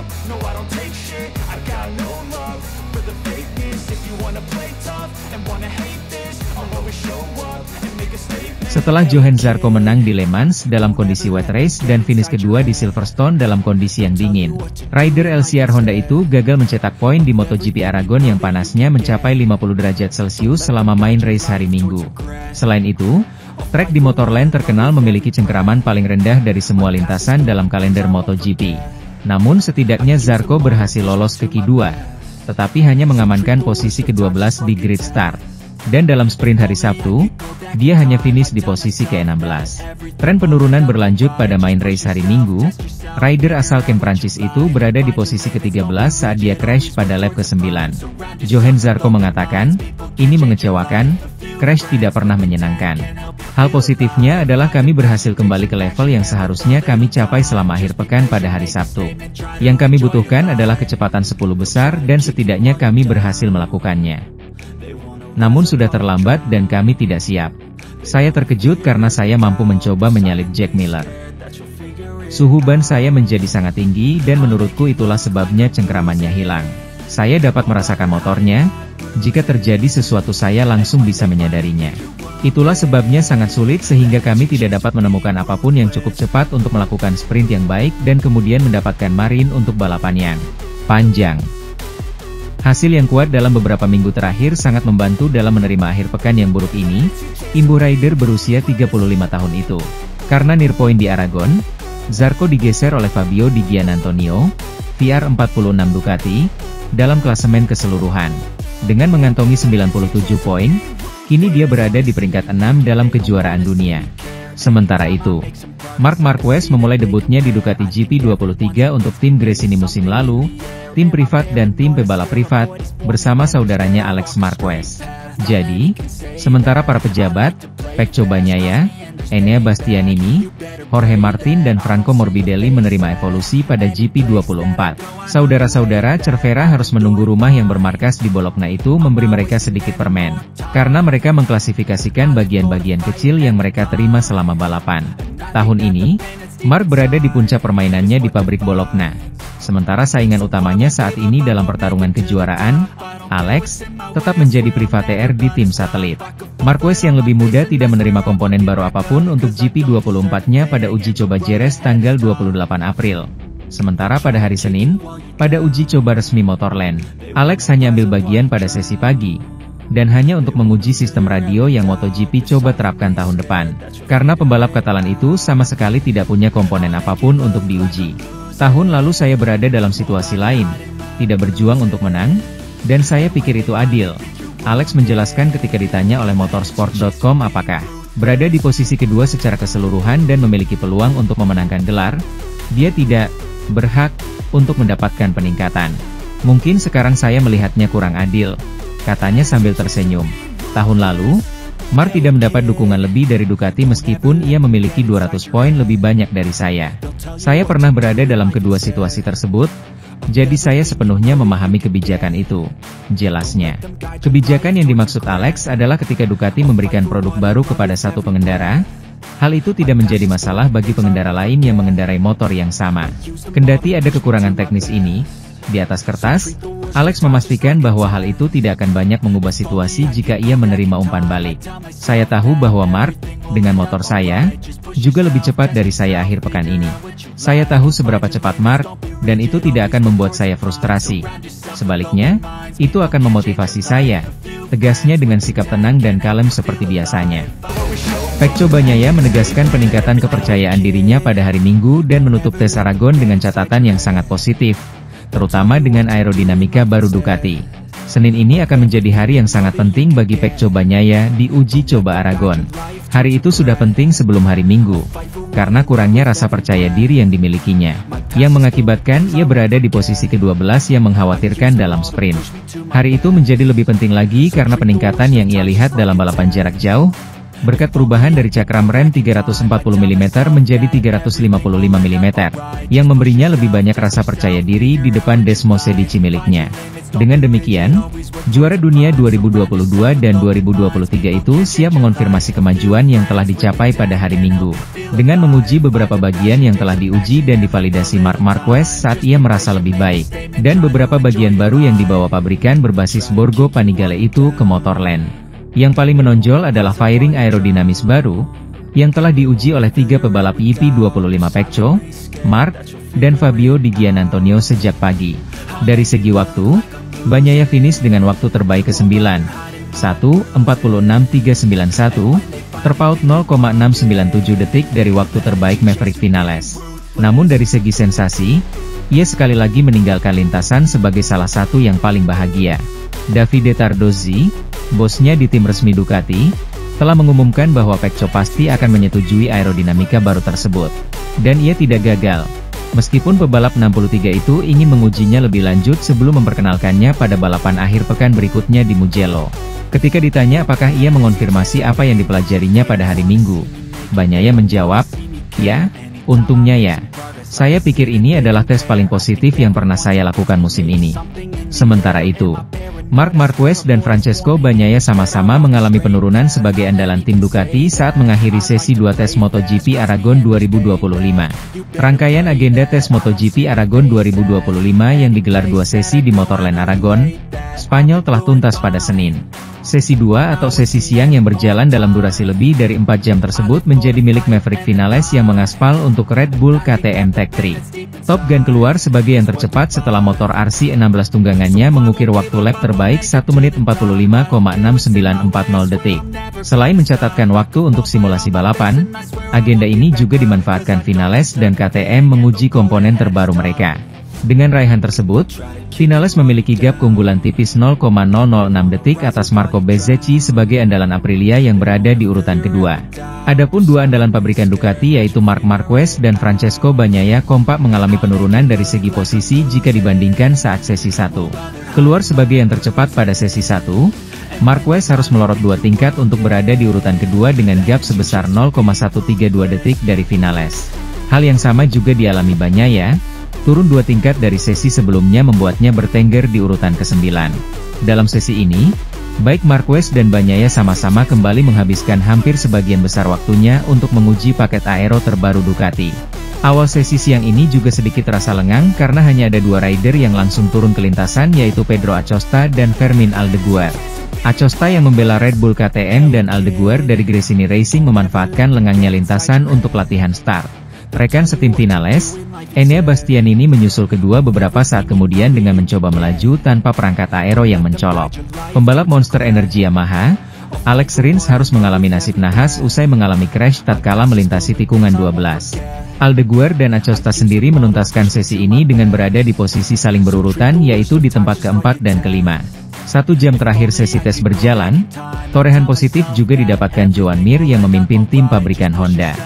up, no I don't take shit. I got no love for the fakeness. If you wanna play tough and wanna hate this, I'll always show up and make a statement. Setelah Johann Zarco menang di Le Mans dalam kondisi wet race dan finish kedua di Silverstone dalam kondisi yang dingin, rider LCR Honda itu gagal mencetak poin di MotoGP Aragon yang panasnya mencapai 50 derajat Celcius selama main race hari Minggu. Selain itu, trek di Motorland terkenal memiliki cengkeraman paling rendah dari semua lintasan dalam kalender MotoGP. Namun setidaknya Zarco berhasil lolos ke Q2, tetapi hanya mengamankan posisi ke-12 di grid start. Dan dalam sprint hari Sabtu, dia hanya finish di posisi ke-16. Tren penurunan berlanjut pada main race hari Minggu. Rider asal Ken Prancis itu berada di posisi ke-13 saat dia crash pada lap ke-9. Johann Zarco mengatakan, "Ini mengecewakan, crash tidak pernah menyenangkan. Hal positifnya adalah kami berhasil kembali ke level yang seharusnya kami capai selama akhir pekan pada hari Sabtu. Yang kami butuhkan adalah kecepatan 10 besar dan setidaknya kami berhasil melakukannya. Namun sudah terlambat dan kami tidak siap. Saya terkejut karena saya mampu mencoba menyalip Jack Miller. Suhu ban saya menjadi sangat tinggi dan menurutku itulah sebabnya cengkeramannya hilang. Saya dapat merasakan motornya, jika terjadi sesuatu saya langsung bisa menyadarinya. Itulah sebabnya sangat sulit sehingga kami tidak dapat menemukan apapun yang cukup cepat untuk melakukan sprint yang baik dan kemudian mendapatkan marin untuk balapan yang panjang. Hasil yang kuat dalam beberapa minggu terakhir sangat membantu dalam menerima akhir pekan yang buruk ini," imbuh rider berusia 35 tahun itu. Karena near point di Aragon, Zarco digeser oleh Fabio Di Giannantonio, VR46 Ducati, dalam klasemen keseluruhan. Dengan mengantongi 97 poin, kini dia berada di peringkat 6 dalam kejuaraan dunia. Sementara itu, Marc Marquez memulai debutnya di Ducati GP23 untuk tim Gresini musim lalu, tim privat dan tim pebalap privat, bersama saudaranya Alex Marquez. Jadi, sementara para pejabat, Pecco Bagnaia, Enea Bastianini, Jorge Martin dan Franco Morbidelli menerima evolusi pada GP24. Saudara-saudara Cervera harus menunggu rumah yang bermarkas di Bologna itu memberi mereka sedikit permen, karena mereka mengklasifikasikan bagian-bagian kecil yang mereka terima selama balapan. Tahun ini, Marc berada di puncak permainannya di pabrik Bologna. Sementara saingan utamanya saat ini dalam pertarungan kejuaraan, Alex, tetap menjadi privateer di tim satelit. Marquez yang lebih muda tidak menerima komponen baru apapun untuk GP24-nya pada uji coba Jerez tanggal 28 April. Sementara pada hari Senin, pada uji coba resmi Motorland, Alex hanya ambil bagian pada sesi pagi, dan hanya untuk menguji sistem radio yang MotoGP coba terapkan tahun depan. Karena pembalap Katalan itu sama sekali tidak punya komponen apapun untuk diuji. Tahun lalu saya berada dalam situasi lain, tidak berjuang untuk menang, dan saya pikir itu adil. Alex menjelaskan ketika ditanya oleh motorsport.com apakah berada di posisi kedua secara keseluruhan dan memiliki peluang untuk memenangkan gelar, dia tidak berhak untuk mendapatkan peningkatan. Mungkin sekarang saya melihatnya kurang adil, katanya sambil tersenyum. Tahun lalu, Marc tidak mendapat dukungan lebih dari Ducati meskipun ia memiliki 200 poin lebih banyak dari saya. Saya pernah berada dalam kedua situasi tersebut, jadi saya sepenuhnya memahami kebijakan itu, jelasnya. Kebijakan yang dimaksud Alex adalah ketika Ducati memberikan produk baru kepada satu pengendara, hal itu tidak menjadi masalah bagi pengendara lain yang mengendarai motor yang sama. Kendati ada kekurangan teknis ini, di atas kertas, Alex memastikan bahwa hal itu tidak akan banyak mengubah situasi jika ia menerima umpan balik. Saya tahu bahwa Marc, dengan motor saya, juga lebih cepat dari saya akhir pekan ini. Saya tahu seberapa cepat Marc, dan itu tidak akan membuat saya frustrasi. Sebaliknya, itu akan memotivasi saya, tegasnya dengan sikap tenang dan kalem seperti biasanya. Pecco Bagnaia menegaskan peningkatan kepercayaan dirinya pada hari Minggu dan menutup tes Aragon dengan catatan yang sangat positif, terutama dengan aerodinamika baru Ducati. Senin ini akan menjadi hari yang sangat penting bagi Pecco Bagnaia di uji coba Aragon. Hari itu sudah penting sebelum hari Minggu, karena kurangnya rasa percaya diri yang dimilikinya, yang mengakibatkan ia berada di posisi ke-12 yang mengkhawatirkan dalam sprint. Hari itu menjadi lebih penting lagi karena peningkatan yang ia lihat dalam balapan jarak jauh, berkat perubahan dari cakram rem 340 mm menjadi 355 mm, yang memberinya lebih banyak rasa percaya diri di depan Desmosedici miliknya. Dengan demikian, juara dunia 2022 dan 2023 itu siap mengonfirmasi kemajuan yang telah dicapai pada hari Minggu, dengan menguji beberapa bagian yang telah diuji dan divalidasi Marc Marquez saat ia merasa lebih baik, dan beberapa bagian baru yang dibawa pabrikan berbasis Borgo Panigale itu ke Motorland. Yang paling menonjol adalah fairing aerodinamis baru, yang telah diuji oleh 3 pebalap YP25 Pecco, Marc, dan Fabio Di Giannantonio sejak pagi. Dari segi waktu, Bagnaia finish dengan waktu terbaik ke-9, 1:46.391, terpaut 0,697 detik dari waktu terbaik Maverick Vinales. Namun dari segi sensasi, ia sekali lagi meninggalkan lintasan sebagai salah satu yang paling bahagia. Davide Tardozzi, bosnya di tim resmi Ducati, telah mengumumkan bahwa Pecco pasti akan menyetujui aerodinamika baru tersebut. Dan ia tidak gagal. Meskipun pebalap 63 itu ingin mengujinya lebih lanjut sebelum memperkenalkannya pada balapan akhir pekan berikutnya di Mugello. Ketika ditanya apakah ia mengonfirmasi apa yang dipelajarinya pada hari Minggu, Bagnaia menjawab, "Ya, untungnya ya. Saya pikir ini adalah tes paling positif yang pernah saya lakukan musim ini." Sementara itu, Marc Marquez dan Francesco Bagnaia sama-sama mengalami penurunan sebagai andalan tim Ducati saat mengakhiri sesi 2 tes MotoGP Aragon 2025. Rangkaian agenda tes MotoGP Aragon 2025 yang digelar 2 sesi di Motorland Aragon, Spanyol telah tuntas pada Senin. Sesi 2 atau sesi siang yang berjalan dalam durasi lebih dari 4 jam tersebut menjadi milik Maverick Vinales yang mengaspal untuk Red Bull KTM Tech 3. Top Gun keluar sebagai yang tercepat setelah motor RC16 tunggangannya mengukir waktu lap terbaik 1 menit 45,6940 detik. Selain mencatatkan waktu untuk simulasi balapan, agenda ini juga dimanfaatkan Vinales dan KTM menguji komponen terbaru mereka. Dengan raihan tersebut, Vinales memiliki gap keunggulan tipis 0,006 detik atas Marco Bezzecchi sebagai andalan Aprilia yang berada di urutan kedua. Adapun 2 andalan pabrikan Ducati yaitu Marc Marquez dan Francesco Bagnaia kompak mengalami penurunan dari segi posisi jika dibandingkan saat sesi 1. Keluar sebagai yang tercepat pada sesi 1, Marquez harus melorot 2 tingkat untuk berada di urutan kedua dengan gap sebesar 0,132 detik dari Vinales. Hal yang sama juga dialami Bagnaia. Turun 2 tingkat dari sesi sebelumnya membuatnya bertengger di urutan ke-9. Dalam sesi ini, baik Marquez dan Bagnaia sama-sama kembali menghabiskan hampir sebagian besar waktunya untuk menguji paket aero terbaru Ducati. Awal sesi siang ini juga sedikit terasa lengang karena hanya ada 2 rider yang langsung turun ke lintasan yaitu Pedro Acosta dan Fermin Aldeguer. Acosta yang membela Red Bull KTM dan Aldeguer dari Gresini Racing memanfaatkan lengangnya lintasan untuk latihan start. Rekan setim Vinales, Enea Bastianini menyusul kedua beberapa saat kemudian dengan mencoba melaju tanpa perangkat aero yang mencolok. Pembalap Monster Energy Yamaha, Alex Rins harus mengalami nasib nahas usai mengalami crash tatkala melintasi tikungan 12. Aldeguer dan Acosta sendiri menuntaskan sesi ini dengan berada di posisi saling berurutan yaitu di tempat keempat dan kelima. 1 jam terakhir sesi tes berjalan, torehan positif juga didapatkan Joan Mir yang memimpin tim pabrikan Honda.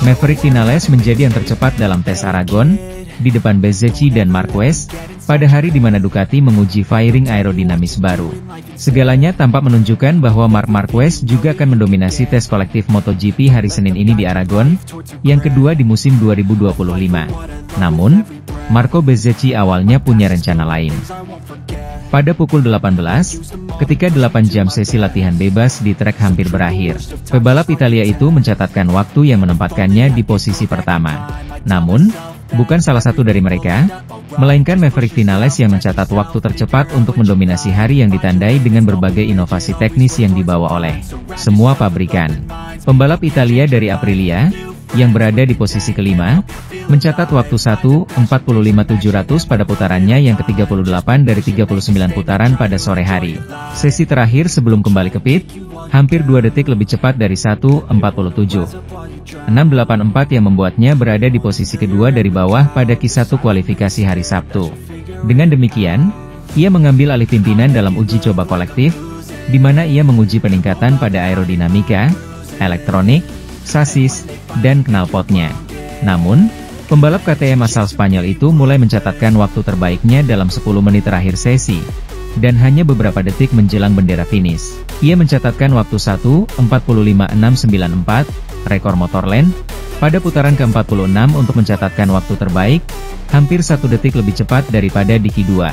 Maverick Vinales menjadi yang tercepat dalam tes Aragon, di depan Bezzecchi dan Marquez, pada hari di mana Ducati menguji fairing aerodinamis baru. Segalanya tampak menunjukkan bahwa Marc Marquez juga akan mendominasi tes kolektif MotoGP hari Senin ini di Aragon, yang kedua di musim 2025. Namun, Marco Bezzecchi awalnya punya rencana lain. Pada pukul 18, ketika 8 jam sesi latihan bebas di trek hampir berakhir, pebalap Italia itu mencatatkan waktu yang menempatkannya di posisi pertama. Namun, bukan salah satu dari mereka, melainkan Maverick Vinales yang mencatat waktu tercepat untuk mendominasi hari yang ditandai dengan berbagai inovasi teknis yang dibawa oleh semua pabrikan. Pembalap Italia dari Aprilia, yang berada di posisi kelima, mencatat waktu 1:45.700 pada putarannya yang ke-38 dari 39 putaran pada sore hari. Sesi terakhir sebelum kembali ke pit, hampir 2 detik lebih cepat dari 1:47.684 yang membuatnya berada di posisi kedua dari bawah pada Q1 kualifikasi hari Sabtu. Dengan demikian, ia mengambil alih pimpinan dalam uji coba kolektif, di mana ia menguji peningkatan pada aerodinamika, elektronik, sasis, dan knalpotnya. Namun, pembalap KTM asal Spanyol itu mulai mencatatkan waktu terbaiknya dalam 10 menit terakhir sesi, dan hanya beberapa detik menjelang bendera finish. Ia mencatatkan waktu 1:45.694, rekor Motorland, pada putaran ke-46 untuk mencatatkan waktu terbaik, hampir 1 detik lebih cepat daripada di Q2.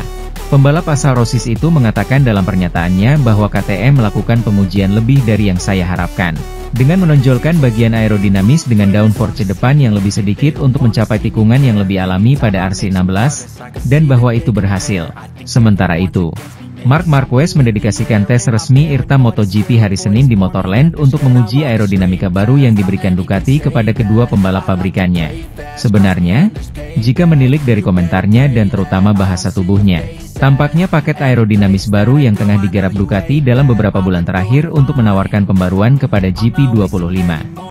Pembalap asal Rosis itu mengatakan dalam pernyataannya bahwa KTM melakukan pengujian lebih dari yang saya harapkan. Dengan menonjolkan bagian aerodinamis dengan downforce depan yang lebih sedikit untuk mencapai tikungan yang lebih alami pada RC16, dan bahwa itu berhasil. Sementara itu, Marc Marquez mendedikasikan tes resmi IRTA MotoGP hari Senin di Motorland untuk menguji aerodinamika baru yang diberikan Ducati kepada kedua pembalap pabrikannya. Sebenarnya, jika menilik dari komentarnya dan terutama bahasa tubuhnya, tampaknya paket aerodinamis baru yang tengah digarap Ducati dalam beberapa bulan terakhir untuk menawarkan pembaruan kepada GP25.